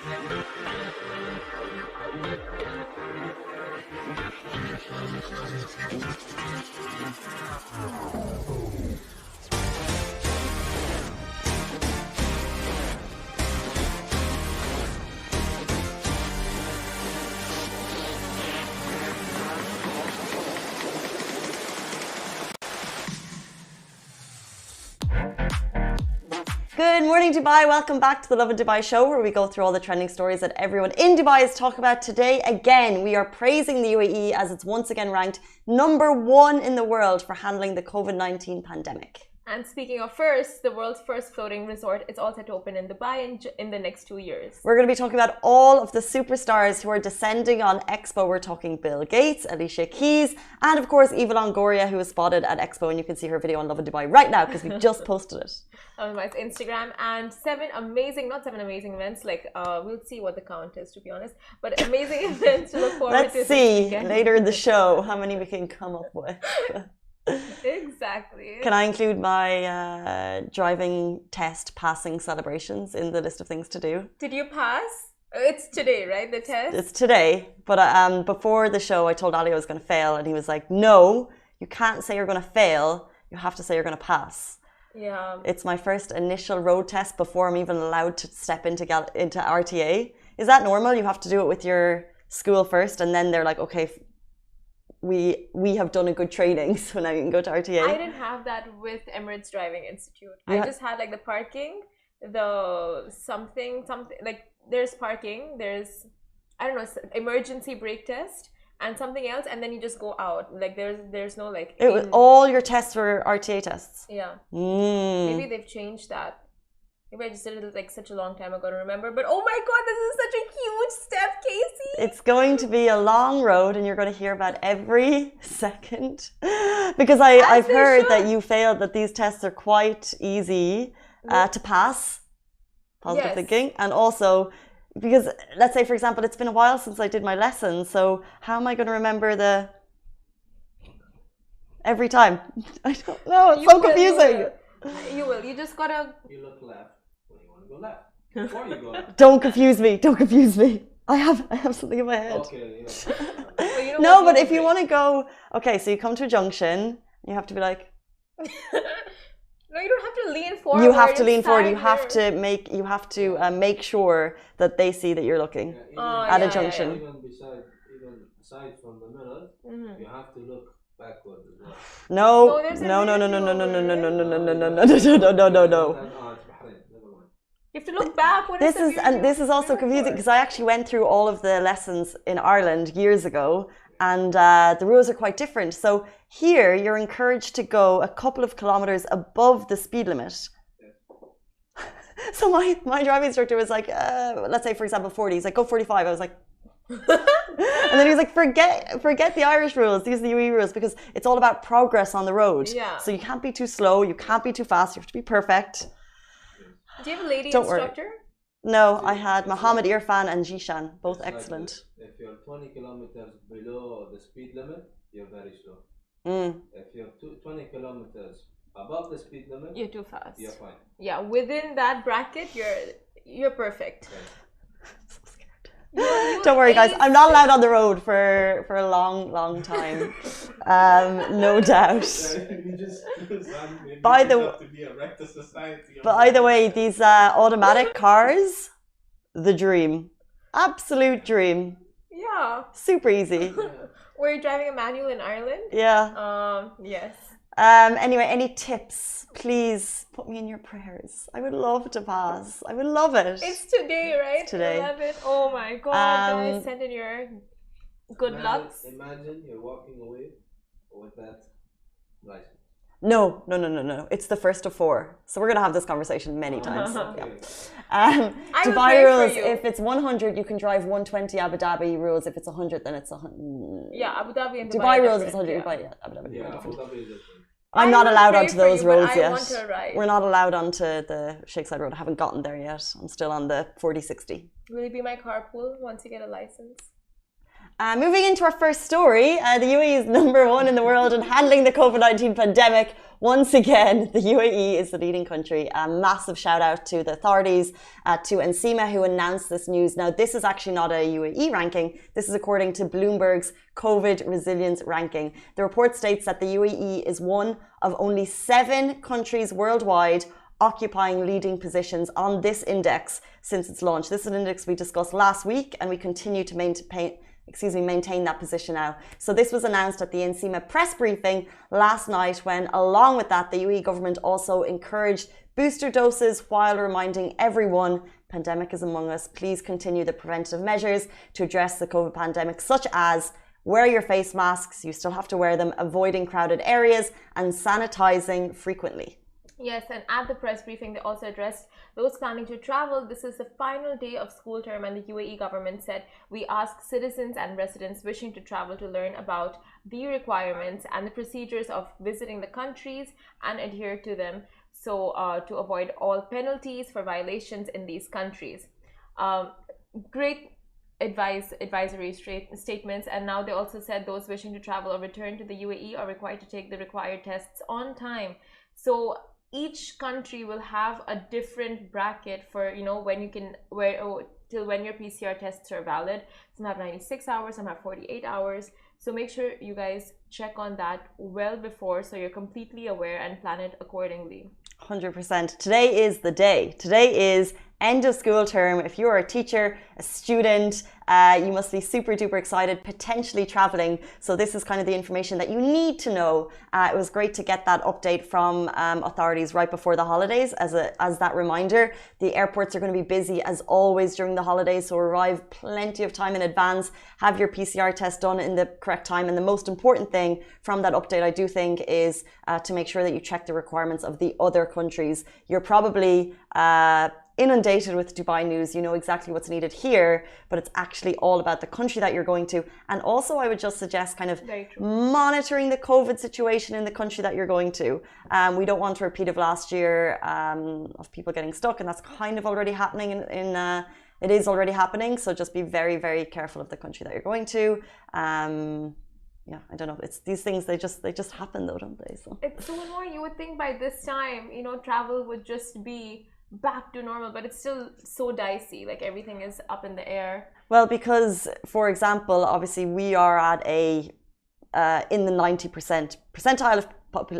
Good morning, Dubai. Welcome back to the Lovin Dubai show, where we go through all the trending stories that everyone in Dubai is talking about. Today, again, we are praising the UAE as it's once again ranked #1 in the world for handling the COVID-19 pandemic. And speaking of first, the world's first floating resort is all set to open in Dubai in the next 2 years. We're going to be talking about all of the superstars who are descending on Expo. We're talking Bill Gates, Alicia Keys, and of course, Eva Longoria, who was spotted at Expo. And you can see her video on Lovin Dubai right now because we just posted it. On my Instagram. And not seven amazing events, like we'll see what the count is, to be honest, but amazing events to look forward to. Let's see later in the show how many we can come up with. Exactly. Can I include my driving test passing celebrations in the list of things to do? Did you pass? It's today, right? The test? It's today, but before the show I told Ali I was going to fail, and he was like, no, you can't say you're going to fail, you have to say you're going to pass. Yeah. It's my first initial road test before I'm even allowed to step into RTA. Is that normal? You have to do it with your school first, and then they're like, okay, we have done a good training, so now you can go to RTA. I didn't have that with Emirates Driving Institute. I just had like the parking, the something like there's parking, there's I don't know, emergency brake test and something else, and then you just go out. Like there's no like all your tests were RTA tests. Yeah. Maybe they've changed that. Maybe I just did it like such a long time ago to remember. But oh my god, this is such a huge step, Casey! It's going to be a long road, and you're going to hear about every second. Because I've heard that you failed, that these tests are quite easy to pass. Positive thinking. And also, because let's say, for example, it's been a while since I did my lessons, so how am I going to remember every time? I don't know, it's so confusing. You will. You just gotta... You look left when you want to go left. Before you go left. Don't confuse me. I have something in my head. Okay, No, but if you want to go... Okay, so you come to a junction, you have to be like... No, you don't have to lean forward. You have to lean forward. You have to make sure that they see that you're looking at a junction. Even aside from the mirror, you have to look backward as well. No. You have to look back. This is also confusing because I actually went through all of the lessons in Ireland years ago, and the rules are quite different. So here you're encouraged to go a couple of kilometers above the speed limit. So my driving instructor was like, let's say for example 40. He's like, go 45. I was like. And then he was like, forget the Irish rules, these are the UAE rules, because it's all about progress on the road. Yeah. So you can't be too slow, you can't be too fast, you have to be perfect. Do you have a lady Don't instructor? Worry. No, I had Mohammed Irfan and Jishan, both excellent. If you're 20 kilometers below the speed limit, you're very slow. If you're 20 kilometers above the speed limit, you're too fast. You're fine. Yeah, within that bracket, you're perfect. Okay. Don't worry, guys. I'm not allowed on the road for a long time. No doubt. By the way, these automatic cars, the dream, absolute dream. Yeah. Super easy. Were you driving a manual in Ireland? Yeah. Yes. Anyway, any tips? Please put me in your prayers. I would love to pass. I would love it. It's today, right? It's today. 11. Oh my God, guys, send in your good luck. Imagine you're walking away with that license. No. It's the first of 4. So we're going to have this conversation many times. Yeah. Dubai rules, if it's 100, you can drive 120. Abu Dhabi rules, if it's 100, then it's 100. Yeah, Abu Dhabi and Dubai rules, if it's 100. Yeah. Abu Dhabi is different. I'm not allowed onto those roads yet. We're not allowed onto the Sheikh Zayed Road. I haven't gotten there yet. I'm still on the 40-60. Will it be my carpool once you get a license? Moving into our first story, the UAE is #1 in the world in handling the COVID-19 pandemic. Once again, the UAE is the leading country. A massive shout out to the authorities, to NCEMA, who announced this news. Now, this is actually not a UAE ranking. This is according to Bloomberg's COVID resilience ranking. The report states that the UAE is one of only 7 countries worldwide occupying leading positions on this index since its launch. This is an index we discussed last week, and we continue to maintain that position now. So this was announced at the NCEMA press briefing last night when, along with that, the UAE government also encouraged booster doses while reminding everyone, pandemic is among us, please continue the preventative measures to address the COVID pandemic, such as wear your face masks, you still have to wear them, avoiding crowded areas, and sanitizing frequently. Yes, and at the press briefing, they also addressed those planning to travel. This is the final day of school term, and the UAE government said, we ask citizens and residents wishing to travel to learn about the requirements and the procedures of visiting the countries and adhere to them, so to avoid all penalties for violations in these countries. Great advisory statements. And now they also said those wishing to travel or return to the UAE are required to take the required tests on time. So each country will have a different bracket for, you know, when you can till when your PCR tests are valid. Some have 96 hours, some have 48 hours. So make sure you guys check on that well before, so you're completely aware and plan it accordingly. 100%. Today is the day. Today is end of school term. If you are a teacher, a student, you must be super duper excited, potentially traveling. So this is kind of the information that you need to know. It was great to get that update from authorities right before the holidays as that reminder. The airports are going to be busy as always during the holidays, so arrive plenty of time in advance. Have your PCR test done in the correct time. And the most important thing from that update, I do think, is to make sure that you check the requirements of the other countries. You're probably inundated with Dubai news. You know exactly what's needed here, but it's actually all about the country that you're going to. And also, I would just suggest kind of monitoring the COVID situation in the country that you're going to. We don't want a repeat of last year of people getting stuck, and that's kind of already happening it is already happening. So just be very, very careful of the country that you're going to. Yeah, I don't know. It's these things, they just happen though, don't they? So it's so annoying. You would think by this time, you know, travel would just be back to normal, but it's still so dicey. Like everything is up in the air. Well, because for example, obviously we are at in the 90% percentile of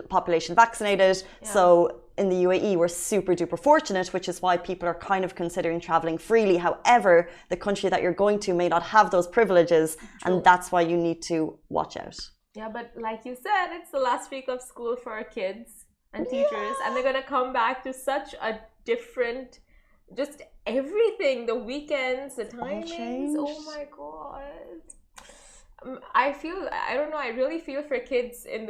population vaccinated. Yeah. So in the UAE, we're super duper fortunate, which is why people are kind of considering traveling freely. However, the country that you're going to may not have those privileges. True. And that's why you need to watch out. Yeah, but like you said, it's the last week of school for our kids and teachers, and they're gonna come back to such a different, just everything, the weekends, the timings. Oh my god. I don't know, I really feel for kids in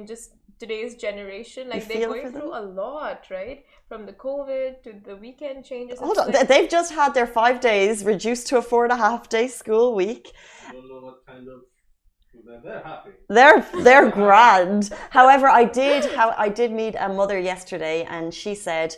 just today's generation. Like they're going through a lot, right? From the COVID to the weekend changes. Hold on, they've just had their 5 days reduced to a 4.5-day school week. I don't know what kind of... They're happy. They're grand. However, I did meet a mother yesterday, and she said,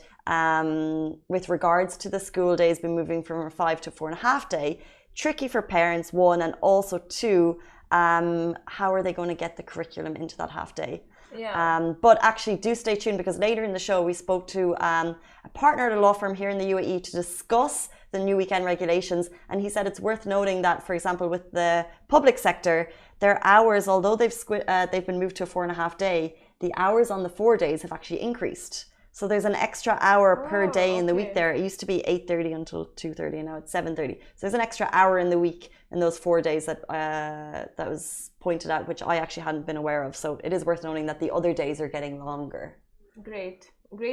with regards to the school days being moving from a 5 to 4.5-day, tricky for parents, one, and also two, how are they going to get the curriculum into that half day? Yeah. But actually, do stay tuned, because later in the show we spoke to a partner at a law firm here in the UAE to discuss the new weekend regulations, and he said it's worth noting that, for example, with the public sector, their hours, although they've been moved to a 4.5-day, the hours on the 4 days have actually increased. So there's an extra hour per day in the week there. It used to be 8:30 until 2:30, and now it's 7:30. So there's an extra hour in the week in those 4 days that was pointed out, which I actually hadn't been aware of. So it is worth noting that the other days are getting longer. Great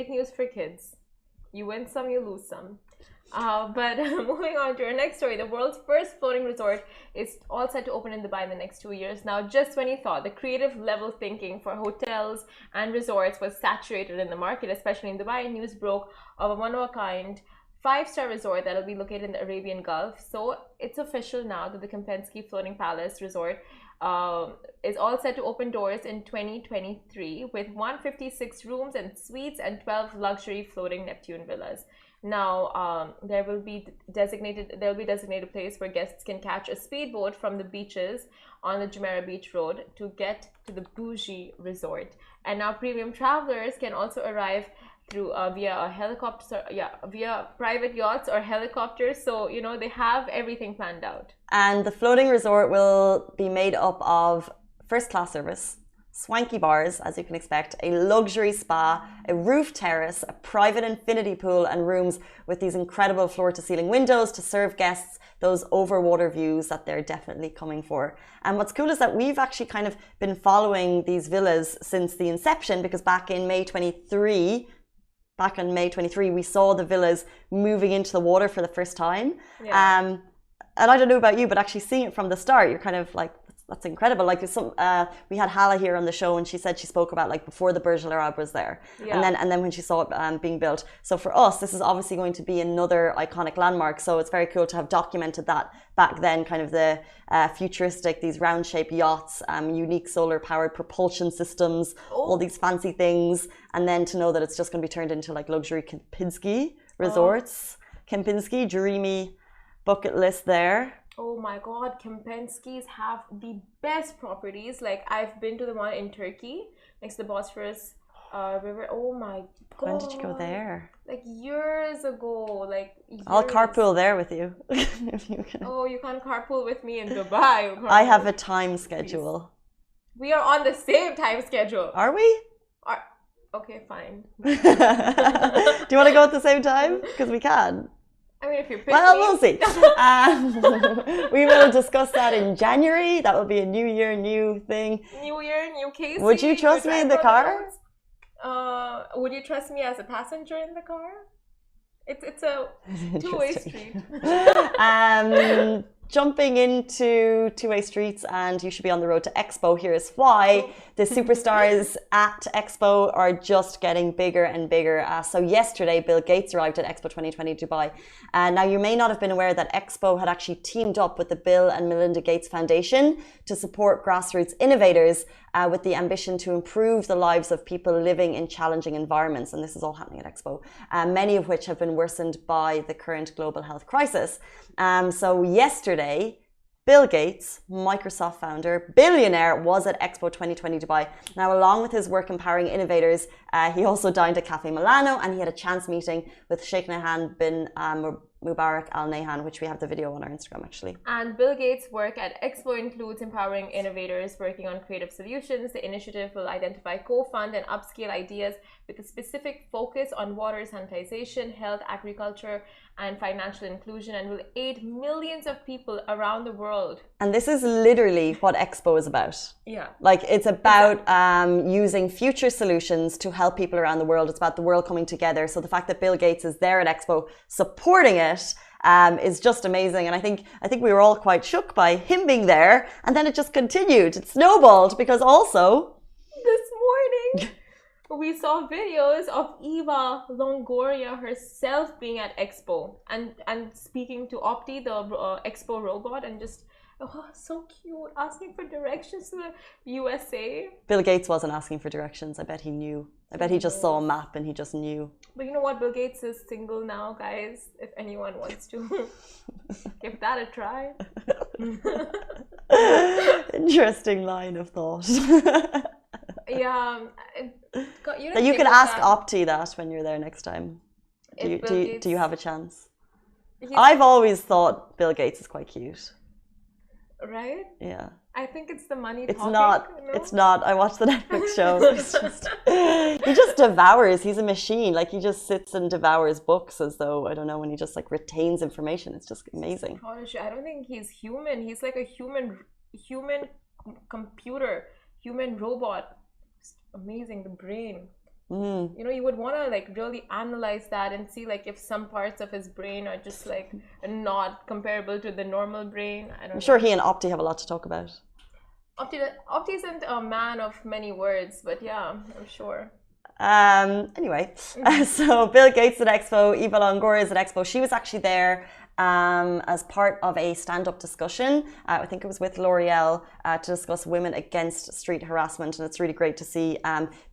news for kids. You win some, you lose some. But moving on to our next story, the world's first floating resort is all set to open in Dubai in the next 2 years. Now, just when you thought the creative level thinking for hotels and resorts was saturated in the market, especially in Dubai, news broke of a one-of-a-kind 5-star resort that will be located in the Arabian Gulf. So it's official now that the Kempinski Floating Palace Resort is all set to open doors in 2023 with 156 rooms and suites and 12 luxury floating Neptune villas. Now, there will be designated place where guests can catch a speedboat from the beaches on the Jumeirah Beach Road to get to the bougie resort. And now premium travelers can also arrive through via a helicopter, via private yachts or helicopters. So, you know, they have everything planned out. And the floating resort will be made up of first-class service, swanky bars, as you can expect, a luxury spa, a roof terrace, a private infinity pool, and rooms with these incredible floor-to-ceiling windows to serve guests those overwater views that they're definitely coming for. And what's cool is that we've actually kind of been following these villas since the inception, because back in May 23, we saw the villas moving into the water for the first time. Yeah. And I don't know about you, but actually seeing it from the start, you're kind of like, that's incredible. Like we had Hala here on the show, and she said she spoke about like before the Burj Al Arab was there, and then when she saw it being built. So for us, this is obviously going to be another iconic landmark. So it's very cool to have documented that back then, kind of the futuristic, these round-shaped yachts, unique solar-powered propulsion systems, all these fancy things, and then to know that it's just going to be turned into like luxury Kempinski resorts. Kempinski, dreamy bucket list there. Oh my God, Kempinski's have the best properties. Like, I've been to the one in Turkey next to the Bosphorus River. Oh my God. When did you go there? Like years ago. I'll carpool there with you. If you can. Oh, you can't carpool with me in Dubai. I have a time schedule. Please. We are on the same time schedule. Are we? Okay, fine. Do you want to go at the same time? Because we can. I mean, if you pick we'll see. We will discuss that in January. That will be a new year, new thing. New year, new case. Would you trust me in the car? Would you trust me as a passenger in the car? It's a two-way street. Jumping into two-way streets, and you should be on the road to Expo. Here is why. The superstars at Expo are just getting bigger and bigger. So yesterday, Bill Gates arrived at Expo 2020 Dubai. Now, you may not have been aware that Expo had actually teamed up with the Bill and Melinda Gates Foundation to support grassroots innovators with the ambition to improve the lives of people living in challenging environments. And this is all happening at Expo, many of which have been worsened by the current global health crisis. So yesterday, Bill Gates, Microsoft founder, billionaire, was at Expo 2020 Dubai. Now, along with his work empowering innovators, he also dined at Cafe Milano, and he had a chance meeting with Sheikh Nahyan bin Mubarak Al Nahyan, which we have the video on our Instagram actually. And Bill Gates' work at Expo includes empowering innovators working on creative solutions. The initiative will identify, co-fund, and upscale ideas with a specific focus on water sanitization, health, agriculture, and financial inclusion, and will aid millions of people around the world. And this is literally what Expo is about. Yeah. Like, it's about using future solutions to help people around the world. It's about the world coming together. So the fact that Bill Gates is there at Expo supporting it is just amazing. And I think we were all quite shook by him being there. And then it just continued. It snowballed because also this morning we saw videos of Eva Longoria herself being at Expo and speaking to Opti, the Expo robot, and just, oh, so cute, asking for directions to the USA. Bill Gates wasn't asking for directions. I bet he knew. I bet he just saw a map and he just knew. But you know what? Bill Gates is single now, guys. If anyone wants to give that a try. Interesting line of thought. Yeah. You can ask Opti that when you're there next time. Do you have a chance? I've always thought Bill Gates is quite cute. Right? Yeah. I think it's the money It's talking. not. No? It's not. I watched the Netflix show. He just devours. He's a machine. Like, he just sits and devours books as though, I don't know, when he just like retains information. It's just amazing. Gosh, I don't think he's human. He's like a human computer, human robot. It's amazing, the brain. You know, you would want to like really analyze that and see like if some parts of his brain are just like not comparable to the normal brain. I'm sure he and Opti have a lot to talk about. Opti isn't a man of many words, but yeah, I'm sure. Anyway, so Bill Gates at Expo, Eva Longoria is at Expo. She was actually there as part of a stand-up discussion. I think it was with L'Oreal to discuss women against street harassment, and it's really great to see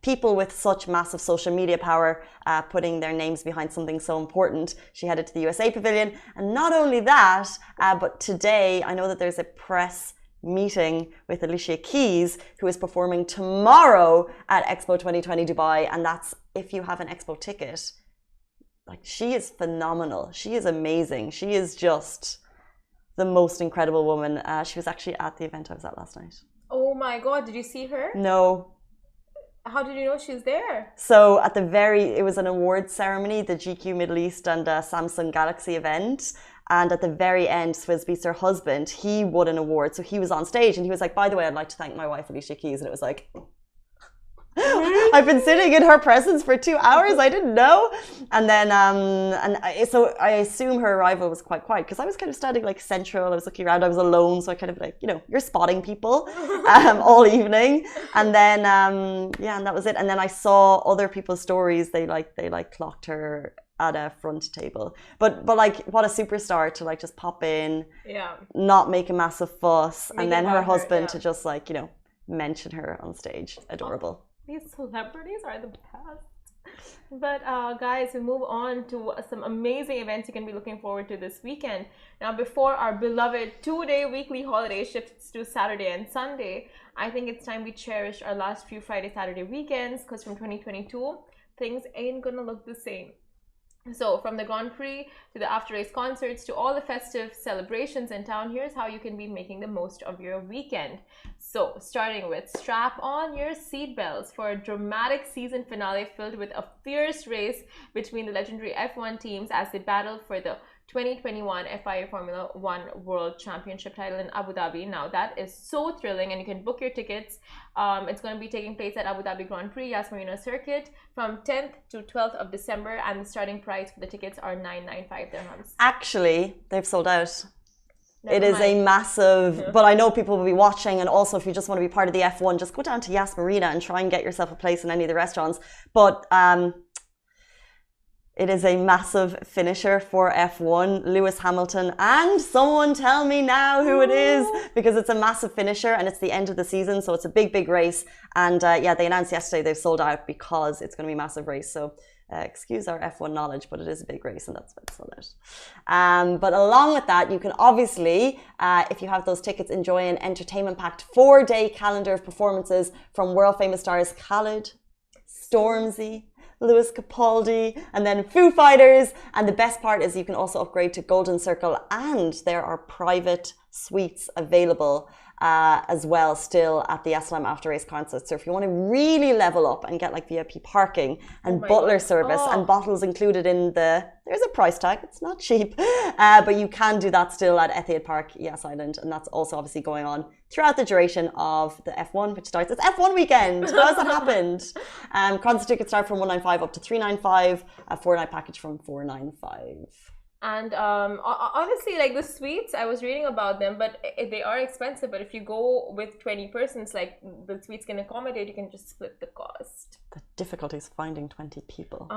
people with such massive social media power putting their names behind something so important. She headed to the USA Pavilion, and not only that, but today I know that there's a press meeting with Alicia Keys, who is performing tomorrow at Expo 2020 Dubai, and that's if you have an Expo ticket. Like, she is phenomenal. She is amazing. She is just the most incredible woman. She was actually at the event I was at last night. Oh my God, did you see her? No. How did you know she's there? So at it was an awards ceremony, the GQ Middle East and Samsung Galaxy event. And at the very end, Swizbeat's her husband, he won an award. So he was on stage and he was like, by the way, I'd like to thank my wife, Alicia Keys. And it was like, I've been sitting in her presence for 2 hours. I didn't know. And then, so I assume her arrival was quite quiet because I was kind of standing like central. I was looking around. I was alone. So I kind of like, you're spotting people all evening. And then, and that was it. And then I saw other people's stories. They clocked her at a front table, but like, what a superstar to like just pop in, not make a massive fuss, and then her husband to just like mention her on stage. Adorable. These celebrities are the best. But guys, we move on to some amazing events you can be looking forward to this weekend. Now, before our beloved 2-day weekly holiday shifts to Saturday and Sunday, I think it's time we cherish our last few Friday, Saturday weekends, because from 2022 things ain't gonna look the same. So from the Grand Prix to the after-race concerts to all the festive celebrations in town, here's how you can be making the most of your weekend. So starting with, strap on your seatbelts for a dramatic season finale filled with a fierce race between the legendary F1 teams as they battle for the 2021 FIA Formula One World Championship title in Abu Dhabi. Now that is so thrilling, and you can book your tickets. It's going to be taking place at Abu Dhabi Grand Prix Yas Marina Circuit from 10th to 12th of December, and the starting price for the tickets are 995 dirhams. Actually, they've sold out. It is a massive, but I know people will be watching, and also if you just want to be part of the F1, just go down to Yas Marina and try and get yourself a place in any of the restaurants. But it is a massive finisher for F1, Lewis Hamilton, and someone tell me now who it is, because it's a massive finisher and it's the end of the season, so it's a big, big race. And they announced yesterday they've sold out because it's going to be a massive race. So excuse our F1 knowledge, but it is a big race and that's why it's sold out. But along with that, you can obviously, if you have those tickets, enjoy an entertainment-packed 4-day calendar of performances from world-famous stars Khalid, Stormzy, Lewis Capaldi, and then Foo Fighters. And the best part is you can also upgrade to Golden Circle, and there are private suites available as well still at the Aslam After Race concert. So if you want to really level up and get like VIP parking and butler service and bottles included in there's a price tag, it's not cheap, but you can do that still at Etihad Park, Yas Island, and that's also obviously going on throughout the duration of the F1, which starts. It's F1 weekend. How has that happened? Concert tickets start from 195 up to 395, a 4-night package from 495. And honestly, like the suites, I was reading about them, but they are expensive. But if you go with 20 persons, like the suites can accommodate, you can just split the cost. The difficulty is finding 20 people.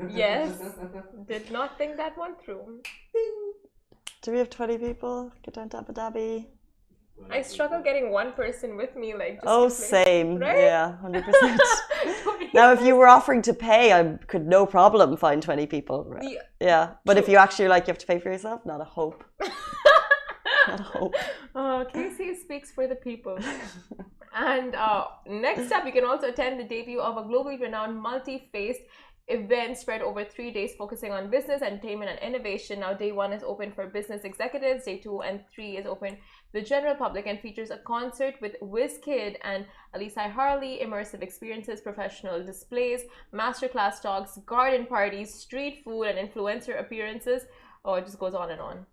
Yes. Did not think that one through. Do we have 20 people? Get down to Abu Dhabi. I struggle getting one person with me, like. Just same. Right? Yeah, 100%. Now, if you were offering to pay, I could no problem find 20 people. Right? Yeah, but if you actually you have to pay for yourself, not a hope. Not a hope. Casey speaks for the people. And next up, you can also attend the debut of a globally renowned multi-faced event spread over 3 days, focusing on business, entertainment, and innovation. Now, day 1 is open for business executives. Day 2 and 3 is open to the general public and features a concert with Wizkid and Alisai Harley, immersive experiences, professional displays, masterclass talks, garden parties, street food, and influencer appearances. Oh, it just goes on and on.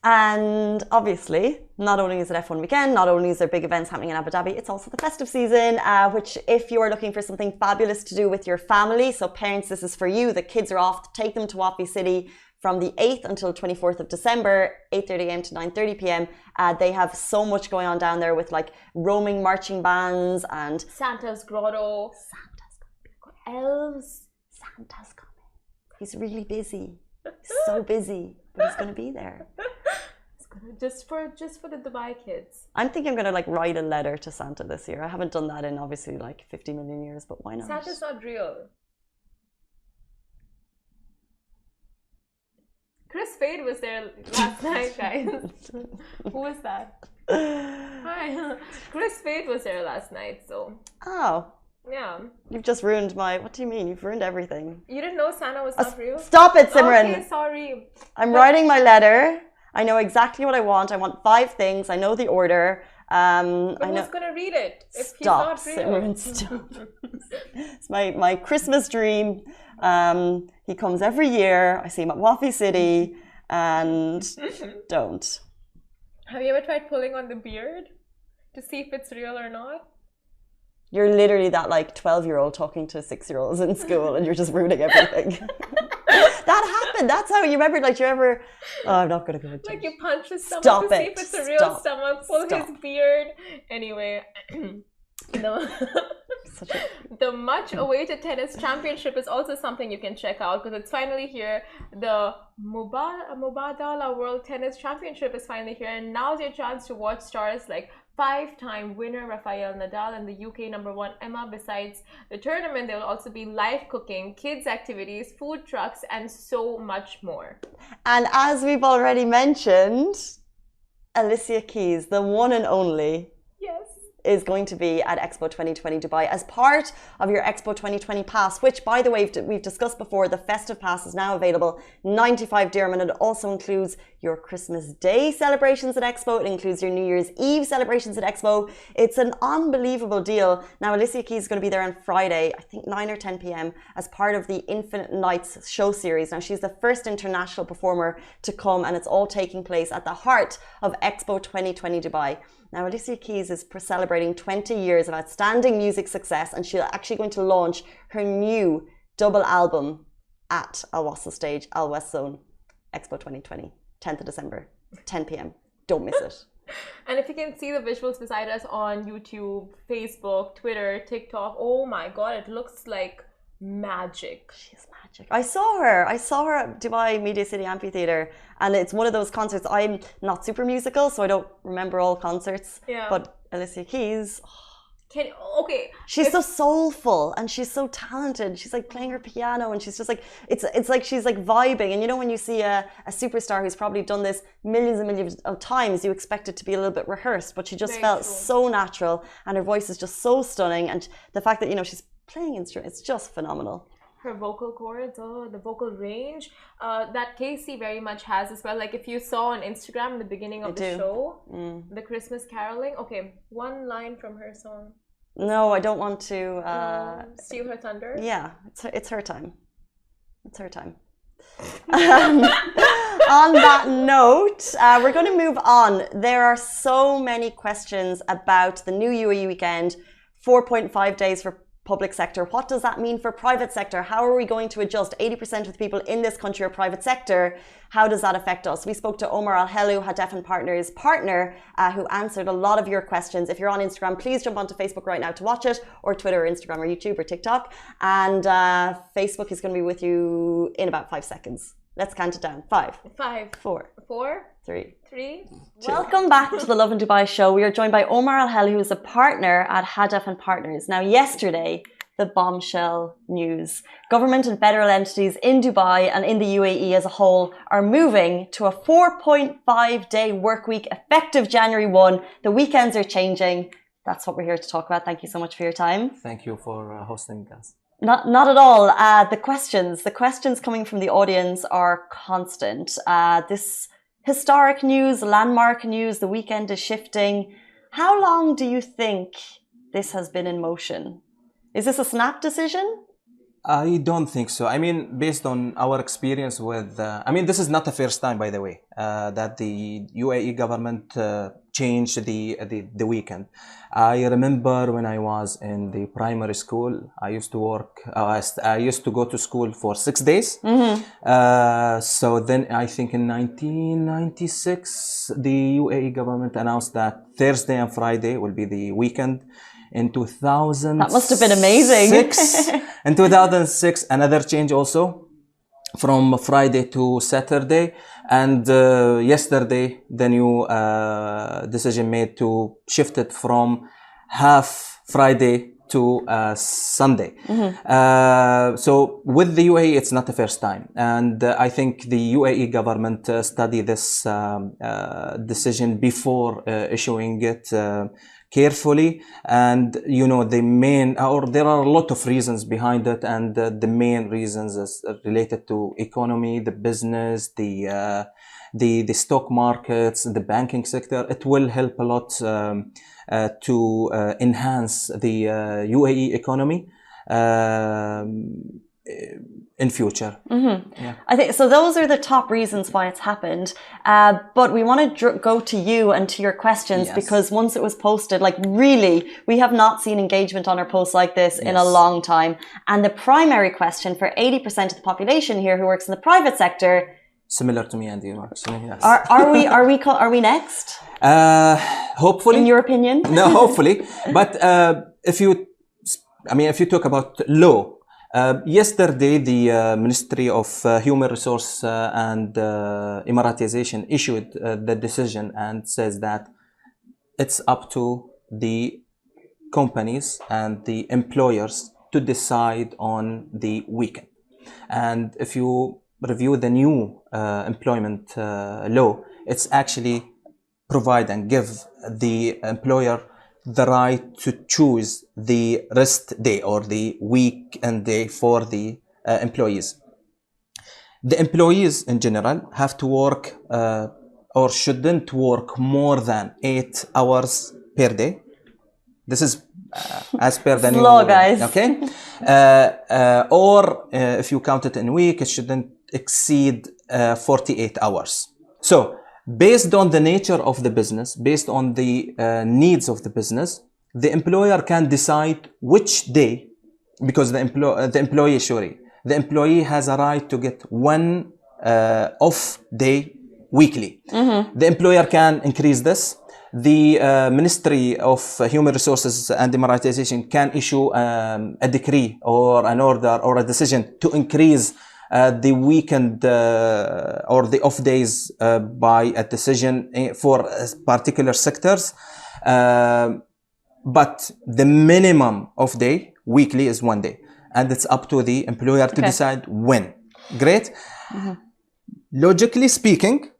And obviously, not only is it F1 weekend, not only is there big events happening in Abu Dhabi, it's also the festive season, which if you are looking for something fabulous to do with your family, so parents, this is for you. The kids are off. Take them to Wafi City from the 8th until 24th of December, 8:30 a.m. to 9:30 p.m. They have so much going on down there with like roaming marching bands and Santa's grotto. Santa's coming. Elves. Santa's coming. He's really busy. He's so busy. but he's going to be there. Just for the Dubai kids. I'm thinking I'm going to like write a letter to Santa this year. I haven't done that in obviously like 50 million years, but why not? Santa's not real. Chris Fade was there last night, guys. Who was that? Hi. Chris Fade was there last night, so. Oh. Yeah. You've just ruined what do you mean? You've ruined everything. You didn't know Santa was not real? Stop it, Simran. Okay, sorry. I'm writing my letter. I know exactly what I want. I want 5 things. I know the order. But who's going to read it if stop, he's not real? Simran, stop. It's my Christmas dream. He comes every year. I see him at Wafi City. And don't. Have you ever tried pulling on the beard to see if it's real or not? You're literally that like 12-year-old talking to 6-year-olds in school and you're just ruining everything. That happened. That's how you remember, like, you ever... Oh, I'm not going to go into like, you punch his stomach to see if it's a real stomach, pull his beard. Anyway, the much-awaited tennis championship is also something you can check out because it's finally here. The Mubadala World Tennis Championship is finally here, and now's your chance to watch stars like 5-time winner Rafael Nadal and the UK #1 Emma. Besides the tournament, there will also be live cooking, kids activities, food trucks, and so much more. And as we've already mentioned, Alicia Keys, the one and only, is going to be at Expo 2020 Dubai as part of your Expo 2020 pass, which, by the way, we've discussed before. The festive pass is now available, 95 dirham, and it also includes your Christmas Day celebrations at Expo. It includes your New Year's Eve celebrations at Expo. It's an unbelievable deal. Now, Alicia Keys is going to be there on Friday, I think 9 or 10 p.m. as part of the Infinite Nights show series. Now, she's the first international performer to come, and it's all taking place at the heart of Expo 2020 Dubai. Now, Alicia Keys is celebrating 20 years of outstanding music success, and she's actually going to launch her new double album at Al Wasl Stage, Al West Zone, Expo 2020, 10th of December, 10 p.m. Don't miss it. And if you can see the visuals beside us on YouTube, Facebook, Twitter, TikTok, oh my God, it looks like magic. She's magic. I saw her at Dubai Media City Amphitheatre, and it's one of those concerts. I'm not super musical, so I don't remember all concerts. Yeah. But Alicia Keys, she's so soulful and she's so talented. She's like playing her piano, and she's just like it's like she's like vibing. And you know, when you see a superstar who's probably done this millions and millions of times, you expect it to be a little bit rehearsed, but she just felt so natural, and her voice is just so stunning. And the fact that, you know, she's playing instruments, it's just phenomenal. Her vocal cords, the vocal range that Casey very much has as well. Like, if you saw on Instagram in the beginning of the show, the Christmas caroling. Okay, one line from her song. No, I don't want to steal her thunder. Yeah, it's her time. It's her time. On that note, we're going to move on. There are so many questions about the new UAE weekend. 4.5 days for public sector. What does that mean for private sector? How are we going to adjust? 80% of the people in this country are private sector. How does that affect us? We spoke to Omar Al-Helu, Hadef and Partners partner, who answered a lot of your questions. If you're on Instagram, please jump onto Facebook right now to watch it, or Twitter, or Instagram, or YouTube, or TikTok. And Facebook is going to be with you in about 5 seconds. Let's count it down. 5, 4, 3, 2. Welcome back to the Lovin Dubai show. We are joined by Omar Al-Helu, who is a partner at Hadef and Partners. Now, yesterday, the bombshell news. Government and federal entities in Dubai and in the UAE as a whole are moving to a 4.5-day work week effective January 1. The weekends are changing. That's what we're here to talk about. Thank you so much for your time. Thank you for hosting us. Not at all. The questions coming from the audience are constant. This historic news, landmark news, the weekend is shifting. How long do you think this has been in motion? Is this a snap decision? I don't think so. I mean, based on our experience with, I mean, this is not the first time, by the way, that the UAE government changed the weekend. I remember when I was in the primary school, I used to work, I used to go to school for 6 days. Mm-hmm. So then I think in 1996, the UAE government announced that Thursday and Friday will be the weekend. In 2000, that must have been amazing. In 2006, another change also. from Friday to Saturday, and yesterday the new decision made to shift it from half Friday to Sunday. So with the UAE, it's not the first time, and I think the UAE government studied this decision before issuing it carefully. And the main, or there are a lot of reasons behind it, and the main reasons is related to economy, the business, the stock markets, the banking sector. It will help a lot to enhance the UAE economy in future. Yeah. I think so. Those are the top reasons why it's happened. But we want to go to you and to your questions, because once it was posted, like really, we have not seen engagement on our posts like this in a long time. And the primary question for 80% of the population here who works in the private sector, similar to me and you, actually, yes. Are we next? Hopefully. In your opinion? No, hopefully. But if you talk about law, yesterday the Ministry of Human Resource and Emiratization issued the decision and says that it's up to the companies and the employers to decide on the weekend. And if you review the new employment law, it's actually provide and give the employer the right to choose the rest day or the weekend day for the employees. The employees in general have to work or shouldn't work more than 8 hours per day. This is as per the new law, guys. Okay, or if you count it in week, it shouldn't exceed 48 hours. So based on the nature of the business, based on the needs of the business, the employer can decide which day, because the employee has a right to get one off day weekly. The employer can increase this. The Ministry of Human Resources and Emiratization can issue a decree or an order or a decision to increase the weekend or the off days by a decision for particular sectors. But the minimum of day weekly is 1 day, and it's up to the employer to decide when. Great. Logically speaking,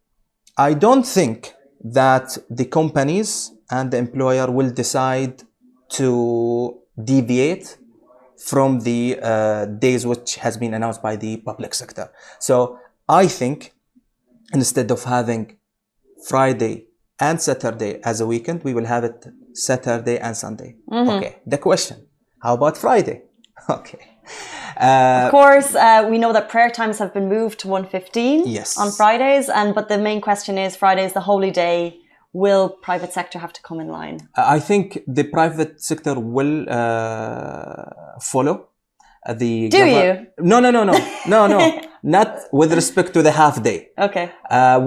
I don't think that the companies and the employer will decide to deviate from the days which has been announced by the public sector. So I think instead of having Friday and Saturday as a weekend, we will have it Saturday and Sunday. Okay. The question, how about Friday? Okay. Of course, we know that prayer times have been moved to 1:15 on Fridays, but the main question is, Friday is the holy day. Will private sector have to come in line? I think the private sector will follow the. Do you? No. Not with respect to the half day. Okay.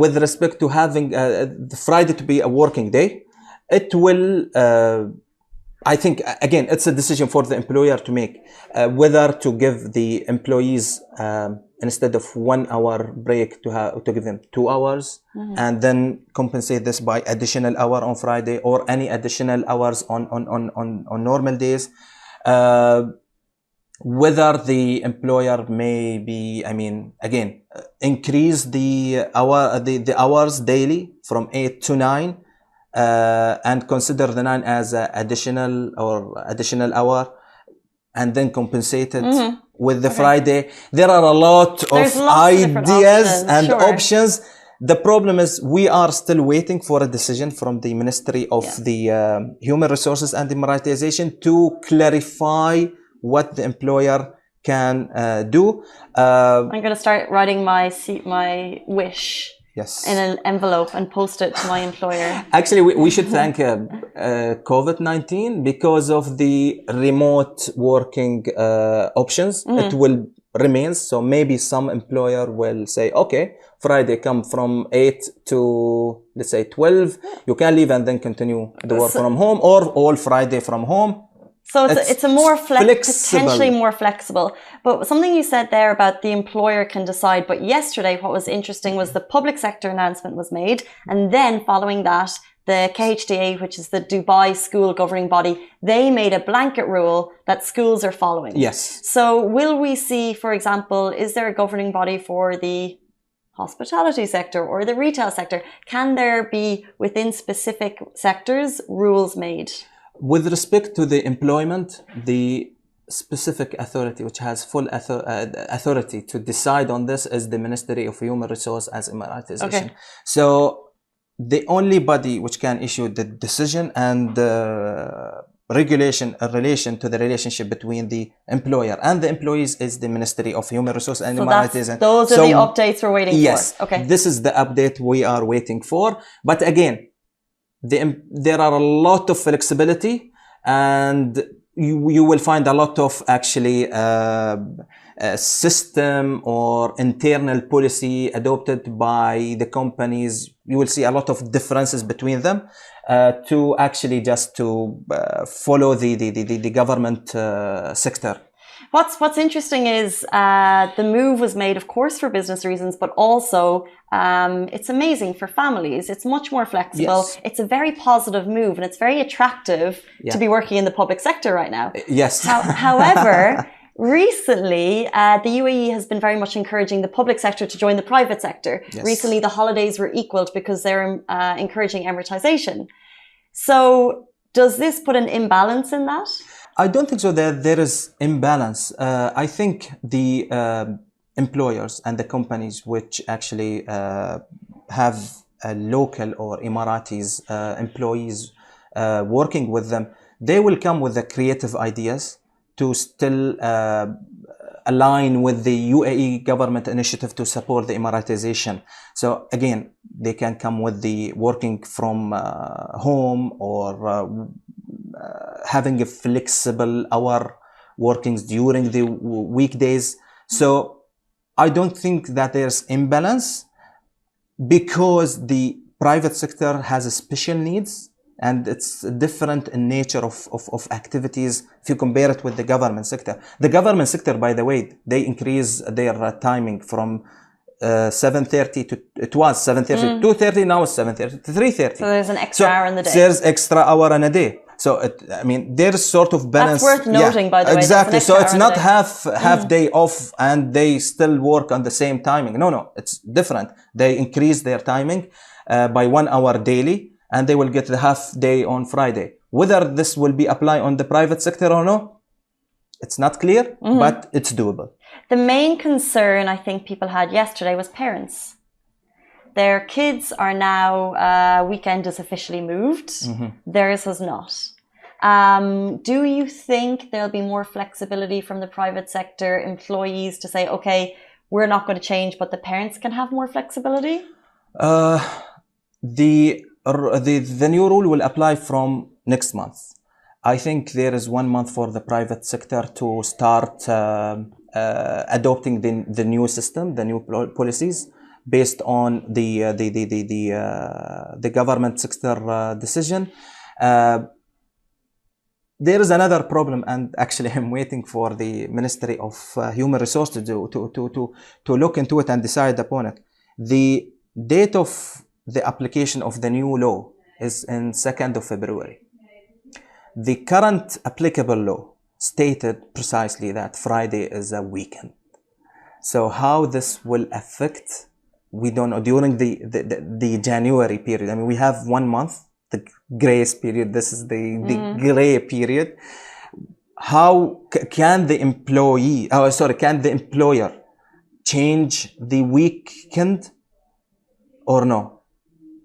With respect to having the Friday to be a working day, it will. I think again, it's a decision for the employer to make whether to give the employees instead of 1 hour break to give them 2 hours, and then compensate this by additional hour on Friday or any additional hours on normal days. Whether the employer may be, increase the hours daily from 8 to 9. And consider the 9 as additional hour, and then compensate it with the Friday. There are a lot of ideas and options. The problem is we are still waiting for a decision from the Ministry of the Human Resources and Emiratization to clarify what the employer can do. I'm going to start writing my wish. Yes. In an envelope and post it to my employer. Actually, we should thank COVID-19 because of the remote working options. It will remain. So maybe some employer will say, okay, Friday come from 8 to, let's say, 12. You can leave and then continue the work from home, or all Friday from home. So it's a more flexible. potentially more flexible. But something you said there about the employer can decide. But yesterday, what was interesting was the public sector announcement was made. And then following that, the KHDA, which is the Dubai school governing body, they made a blanket rule that schools are following. Yes. So will we see, for example, is there a governing body for the hospitality sector or the retail sector? Can there be within specific sectors rules made? With respect to the employment, the specific authority which has full authority to decide on this is the Ministry of Human Resource as Emiratization. Okay. So the only body which can issue the decision and regulation in relation to the relationship between the employer and the employees is the Ministry of Human Resource and Emiratization. Those are the updates we're waiting for. Yes. Okay. This is the update we are waiting for. But again, there are a lot of flexibility, and you will find a lot of actually system or internal policy adopted by the companies. You will see a lot of differences between them to actually just to follow the government sector. What's interesting is the move was made, of course, for business reasons, but also it's amazing for families. It's much more flexible. Yes. It's a very positive move, and it's very attractive to be working in the public sector right now. Yes. However, recently, the UAE has been very much encouraging the public sector to join the private sector. Yes. Recently, the holidays were equaled because they're encouraging Emiratization. So does this put an imbalance in that? I don't think so that there is imbalance. I think the employers and the companies which actually have local or Emiratis employees working with them, they will come with the creative ideas to still align with the UAE government initiative to support the Emiratization. So again, they can come with the working from home or having a flexible hour workings during the weekdays. So I don't think that there's imbalance, because the private sector has a special needs and it's different in nature of activities if you compare it with the government sector. The government sector, by the way, they increase their timing from 7:30 to, it was 7:30 to 2:30, now it's 7:30 to 3:30. So there's an extra hour in the day. There's extra hour in a day. So I mean, there's sort of balance. That's worth noting, by the way. Exactly. So it's not half day off and they still work on the same timing. No, it's different. They increase their timing by 1 hour daily, and they will get the half day on Friday. Whether this will be applied on the private sector or no, it's not clear, but it's doable. The main concern I think people had yesterday was parents. Their kids are now, weekend is officially moved. Theirs has not. Do you think there'll be more flexibility from the private sector employees to say, okay, we're not going to change, but the parents can have more flexibility? The new rule will apply from next month. I think there is 1 month for the private sector to start adopting the new system, the new policies, based on the government sector decision. There is another problem, and actually I'm waiting for the Ministry of Human Resources to look into it and decide upon it. The date of the application of the new law is in 2nd of February. The current applicable law stated precisely that Friday is a weekend. So how this will affect, we don't know. During the January period, I mean, we have 1 month, the grace period. This is the gray period. How can the can the employer change the weekend or no?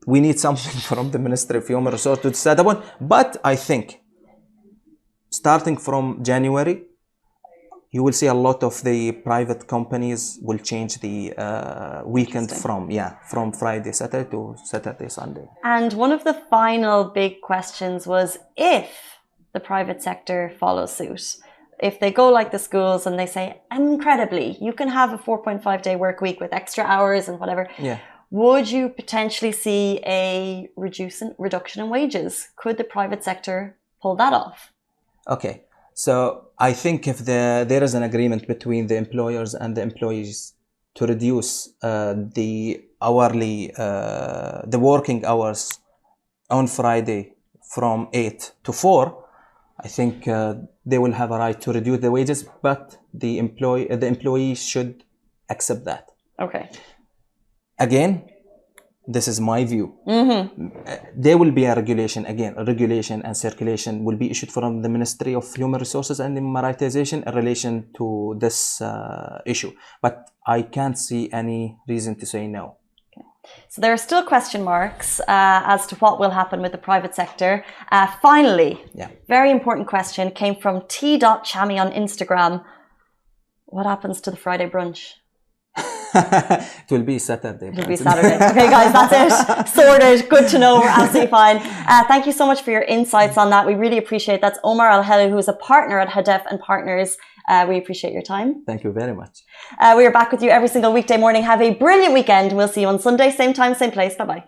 We need something from the Ministry of Human Resources to decide upon. But I think starting from January, you will see a lot of the private companies will change the weekend from Friday, Saturday to Saturday, Sunday. And one of the final big questions was if the private sector follows suit. If they go like the schools and they say, incredibly, you can have a 4.5-day work week with extra hours and whatever. Yeah. Would you potentially see a reduction in wages? Could the private sector pull that off? Okay. So I think if there is an agreement between the employers and the employees to reduce the hourly, the working hours on Friday from 8 to 4, I think they will have a right to reduce the wages, but the employee should accept that. Okay. Again, this is my view. There will be a regulation, again, a regulation and circulation will be issued from the Ministry of Human Resources and Maritization in relation to this issue. But I can't see any reason to say no. So there are still question marks as to what will happen with the private sector. Finally, very important question came from T.Chami on Instagram. What happens to the Friday brunch? It will be Saturday. It'll be Saturday. Okay, guys, that's it. Sorted. Good to know. We're absolutely fine. Thank you so much for your insights on that. We really appreciate it. That's Omar Al-Helu, who is a partner at Hadef and Partners. We appreciate your time. Thank you very much. We are back with you every single weekday morning. Have a brilliant weekend. We'll see you on Sunday, same time, same place. Bye-bye.